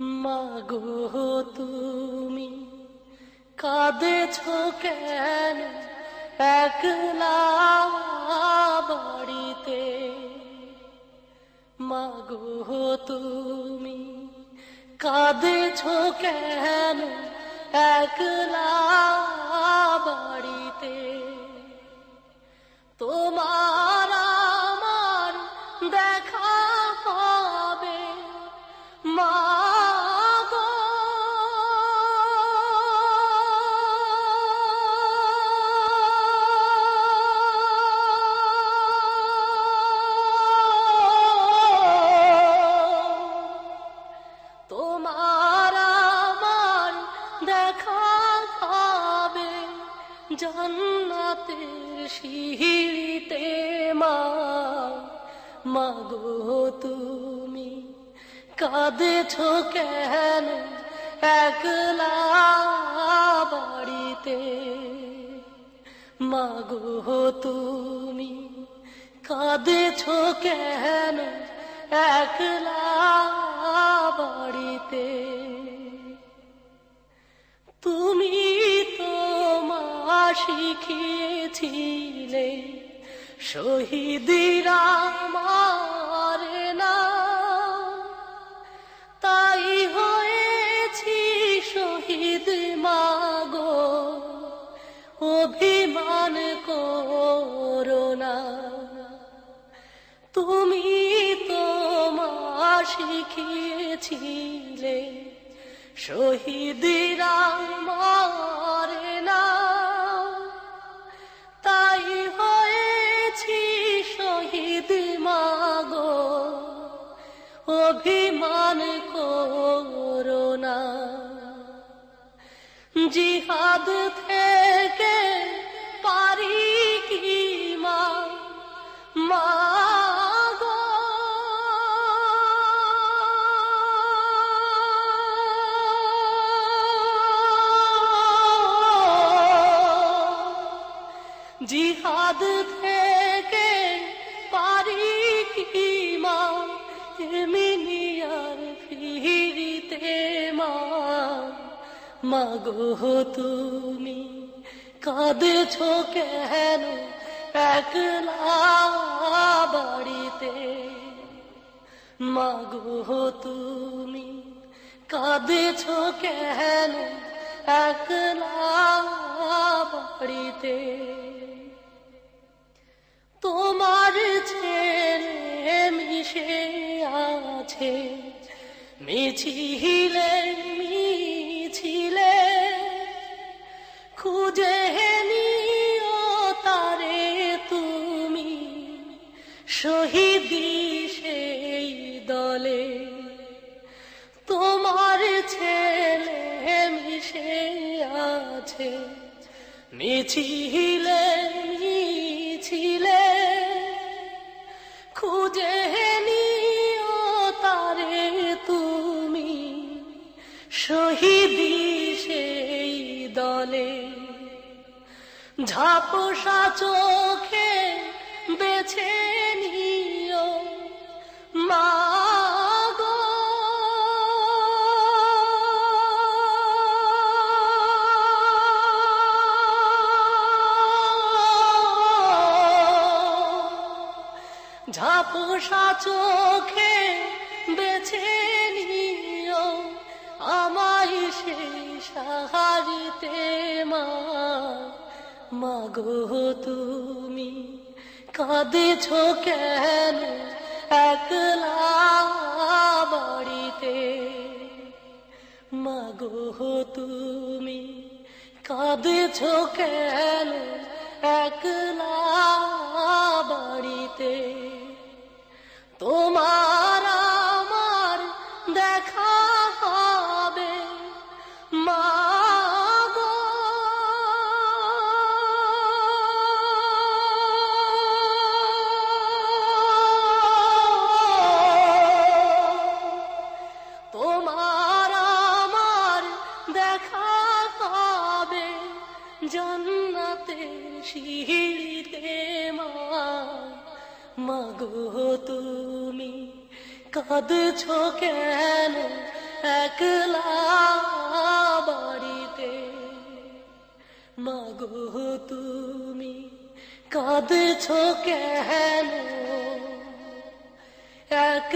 মাগো তুমি কাঁদেছো কেন একলা বাড়িতে? মাগো তুমি কাঁদেছো কেন একলা বাড়িতে? তোমার আমার দেখা পাবে মা গো। তোমার আমার দেখা পাবে জান্নাতের সিঁড়িতে মা। মাগো তুমি কাঁদেছো কেন একলা বাড়িতে? মাগো তুমি কাঁদেছো কেন একলা বাড়িতে? তুমি তো মা শিখিয়েছিলে শহীদিরা মারে না, তাই হয়েছি শহীদ মাগো। অভিমান করো না, তুমি তো মা শিখিয়েছিলে শহীদিরা মারে না, তাই হয়েছি শহীদ মাগো। অভিমান করো না, জিহাদ থেকে পারি কি মা মাগো? জিহাদ থেকে পারি কি মা এমনিয়ার ফিরিতে মা। মাগো তুমি কাঁদেছো কেন একলা বাড়িতে? মাগো তুমি কাঁদেছো কেন একলা বাড়িতে? তোমার ছেলে মিশে আছে মিছিলে মিছিলে, খুঁজে নিও তারে তুমি শহীদি সেই দলে। তোমার ছেলে মিশে আছে মিছিলে মিছিলে, খুঁজে নিও তারে তুমি শহীদি সেই দলে। ঝাপসা চোখে বেছে নিও মা গো। ঝাপসা চোখে বেছে নিও আমায় সেই সাহারিতে মা। মাগো তুমি কাঁদেছো কেন একলা বাড়িতে? মাগো তুমি কাঁদেছো কেন একলা বাড়িতে? তোমার আমার দেখা হবে মা গো। তোমার আমার দেখা হবে জান্নাতের সিঁড়িতে মা। মাগো তুমি কাঁদছো কেন একলা বাড়িতে। মাগো তুমি কাঁদছো কেন? এক